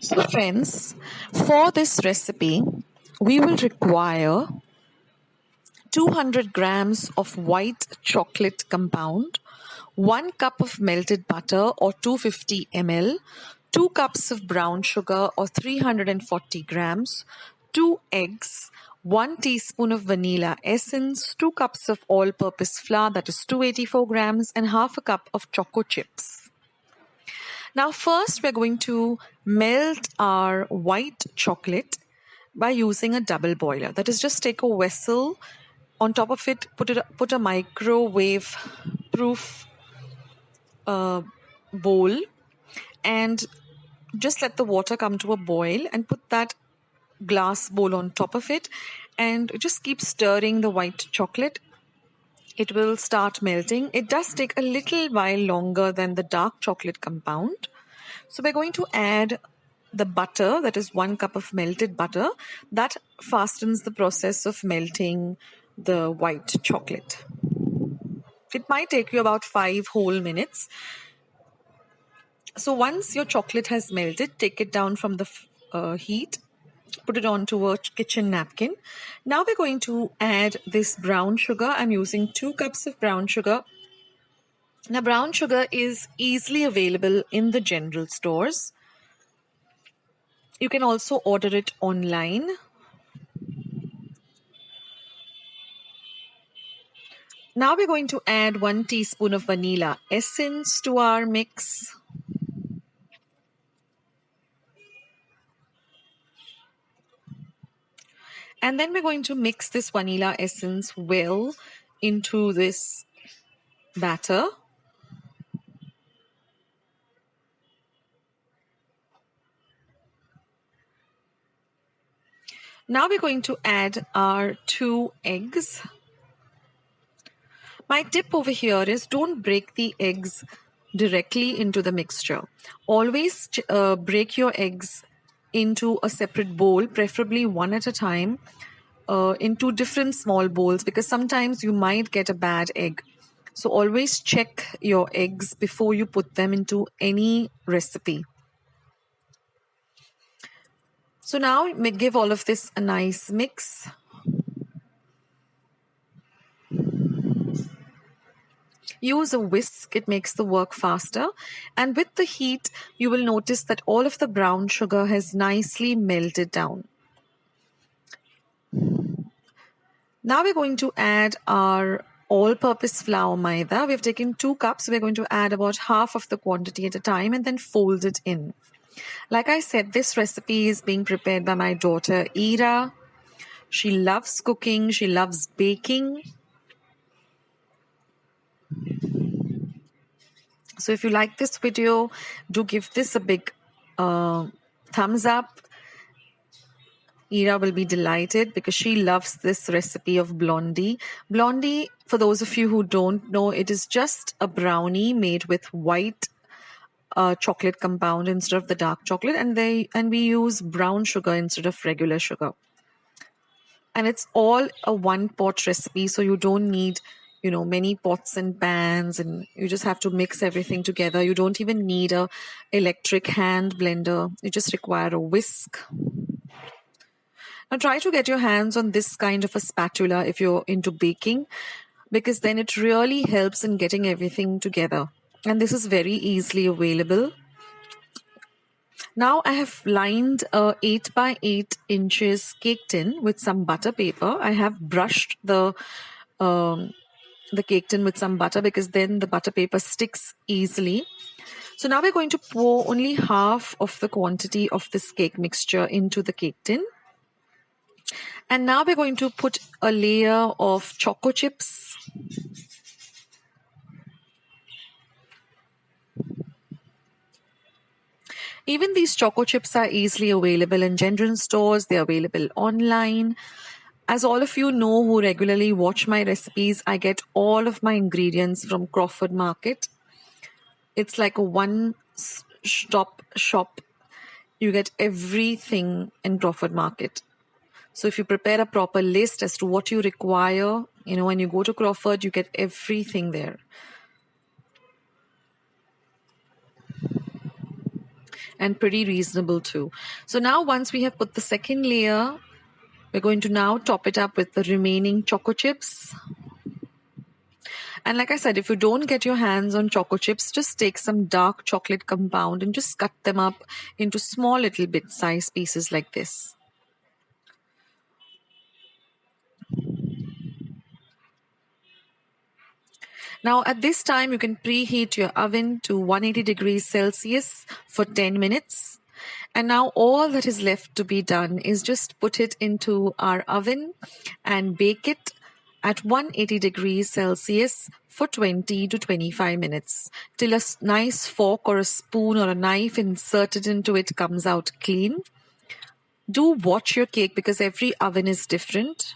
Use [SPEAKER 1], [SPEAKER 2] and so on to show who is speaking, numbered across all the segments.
[SPEAKER 1] So friends, for this recipe, we will require 200 grams of white chocolate compound, 1 cup of melted butter or 250 ml, 2 cups of brown sugar or 340 grams, 2 eggs, 1 teaspoon of vanilla essence, 2 cups of all-purpose flour, that is 284 grams, and half a cup of choco chips. Now first we're going to melt our white chocolate by using a double boiler. That is, just take a vessel, on top of it put a microwave proof bowl, and just let the water come to a boil and put that glass bowl on top of it and just keep stirring the white chocolate. It will start melting. It does take a little while longer than the dark chocolate compound. So we're going to add the butter, that is 1 cup of melted butter. That fastens the process of melting the white chocolate. It might take you about 5 whole minutes. So once your chocolate has melted, take it down from the heat, put it onto a kitchen napkin. Now we're going to add this brown sugar. I'm using 2 cups of brown sugar. Now brown sugar is easily available in the general stores. You can also order it online. Now we're going to add 1 teaspoon of vanilla essence to our mix. And then we're going to mix this vanilla essence well into this batter. Now we're going to add our 2 eggs. My tip over here is don't break the eggs directly into the mixture. Always break your eggs into a separate bowl, preferably one at a time, into different small bowls, because sometimes you might get a bad egg. So always check your eggs before you put them into any recipe. So now give all of this a nice mix. Use a whisk, it makes the work faster. And with the heat, you will notice that all of the brown sugar has nicely melted down. Now we're going to add our all-purpose flour maida. We've taken 2 cups. We're going to add about half of the quantity at a time and then fold it in. Like I said, this recipe is being prepared by my daughter, Ira. She loves cooking. She loves baking. So if you like this video, do give this a big thumbs up. Ira will be delighted because she loves this recipe of Blondie. Blondie, for those of you who don't know, it is just a brownie made with white chocolate compound instead of the dark chocolate, and we use brown sugar instead of regular sugar. And it's all a one-pot recipe, so you don't need many pots and pans, and you just have to mix everything together. You don't even need a electric hand blender. You just require a whisk. Now try to get your hands on this kind of a spatula if you're into baking, because then it really helps in getting everything together. And this is very easily available. Now I have lined a 8 by 8 inches cake tin with some butter paper. I have brushed the cake tin with some butter because then the butter paper sticks easily. So now we're going to pour only half of the quantity of this cake mixture into the cake tin. And now we're going to put a layer of choco chips. Even these choco chips are easily available in general stores. They're available online. As all of you know who regularly watch my recipes, I get all of my ingredients from Crawford Market. It's like a one-stop shop. You get everything in Crawford Market. So if you prepare a proper list as to what you require, when you go to Crawford, you get everything there. and pretty reasonable too. So now once we have put the second layer, we're going to now top it up with the remaining choco chips. And like I said, if you don't get your hands on choco chips, just take some dark chocolate compound and just cut them up into small little bit-sized pieces like this. Now at this time, you can preheat your oven to 180 degrees Celsius for 10 minutes. And now all that is left to be done is just put it into our oven and bake it at 180 degrees Celsius for 20 to 25 minutes till a nice fork or a spoon or a knife inserted into it comes out clean. Do watch your cake because every oven is different.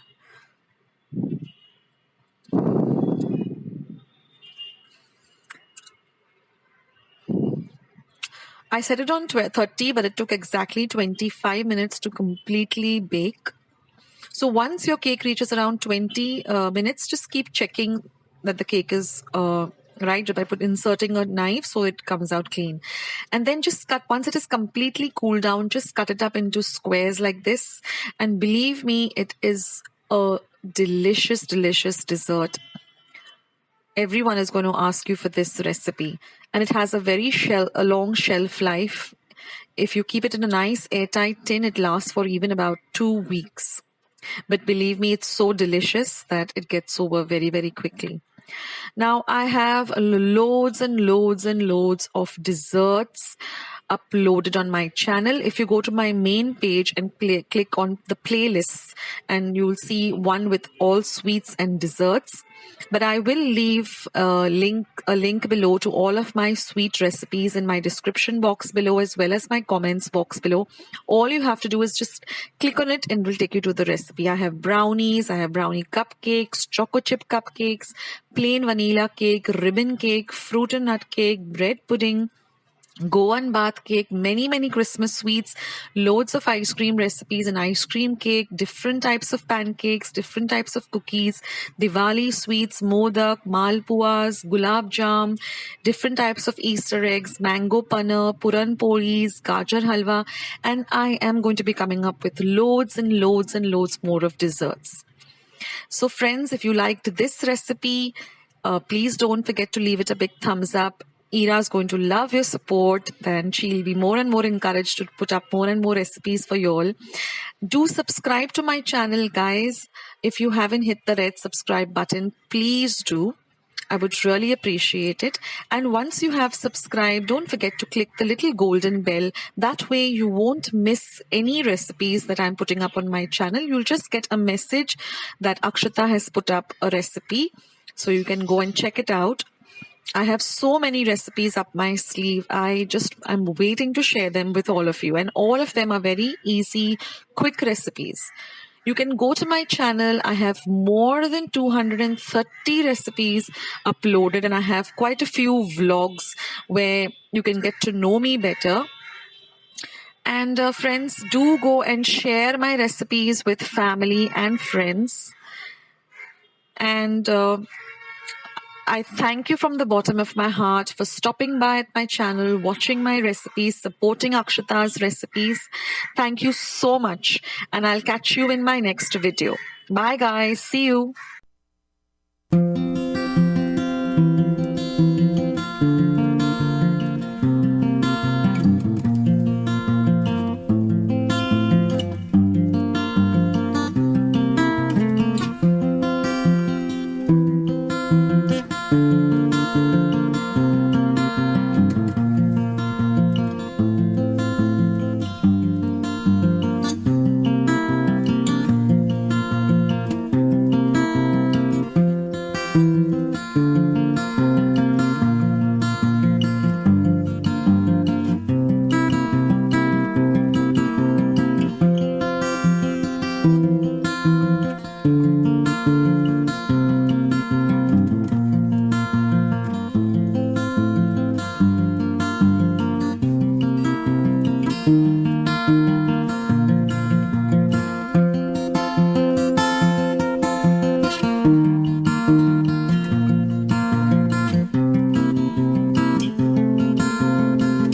[SPEAKER 1] I set it on 30, but it took exactly 25 minutes to completely bake. So once your cake reaches around 20 minutes, just keep checking that the cake is right by inserting a knife so it comes out clean. And then just cut, once it is completely cooled down, just cut it up into squares like this. And believe me, it is a delicious, delicious dessert. Everyone is going to ask you for this recipe. And it has a long shelf life. If you keep it in a nice airtight tin, it lasts for even about 2 weeks. But believe me, it's so delicious that it gets over very, very quickly. Now I have loads and loads and loads of desserts uploaded on my channel. If you go to my main page and click on the playlists, and you'll see one with all sweets and desserts. But I will leave a link below to all of my sweet recipes in my description box below, as well as my comments box below. All you have to do is just click on it and it will take you to the recipe. I have brownies, I have brownie cupcakes, choco chip cupcakes, plain vanilla cake, ribbon cake, fruit and nut cake, bread pudding, Goan bath cake, many Christmas sweets, loads of ice cream recipes, and ice cream cake, different types of pancakes, different types of cookies, Diwali sweets, modak, malpuas, gulab jam, different types of Easter eggs, mango panna, puran polis, gajar halwa, and I am going to be coming up with loads and loads and loads more of desserts. So friends, if you liked this recipe, please don't forget to leave it a big thumbs up. Ira is going to love your support. Then she'll be more and more encouraged to put up more and more recipes for you all. Do subscribe to my channel, guys. If you haven't hit the red subscribe button, please do. I would really appreciate it. And once you have subscribed, don't forget to click the little golden bell. That way you won't miss any recipes that I'm putting up on my channel. You'll just get a message that Akshata has put up a recipe. So you can go and check it out. I have so many recipes up my sleeve. I'm waiting to share them with all of you. And all of them are very easy, quick recipes. You can go to my channel. I have more than 230 recipes uploaded, and I have quite a few vlogs where you can get to know me better. And friends, do go and share my recipes with family and friends. And I thank you from the bottom of my heart for stopping by at my channel, watching my recipes, supporting Akshata's recipes. Thank you so much, and I'll catch you in my next video. Bye guys, see you.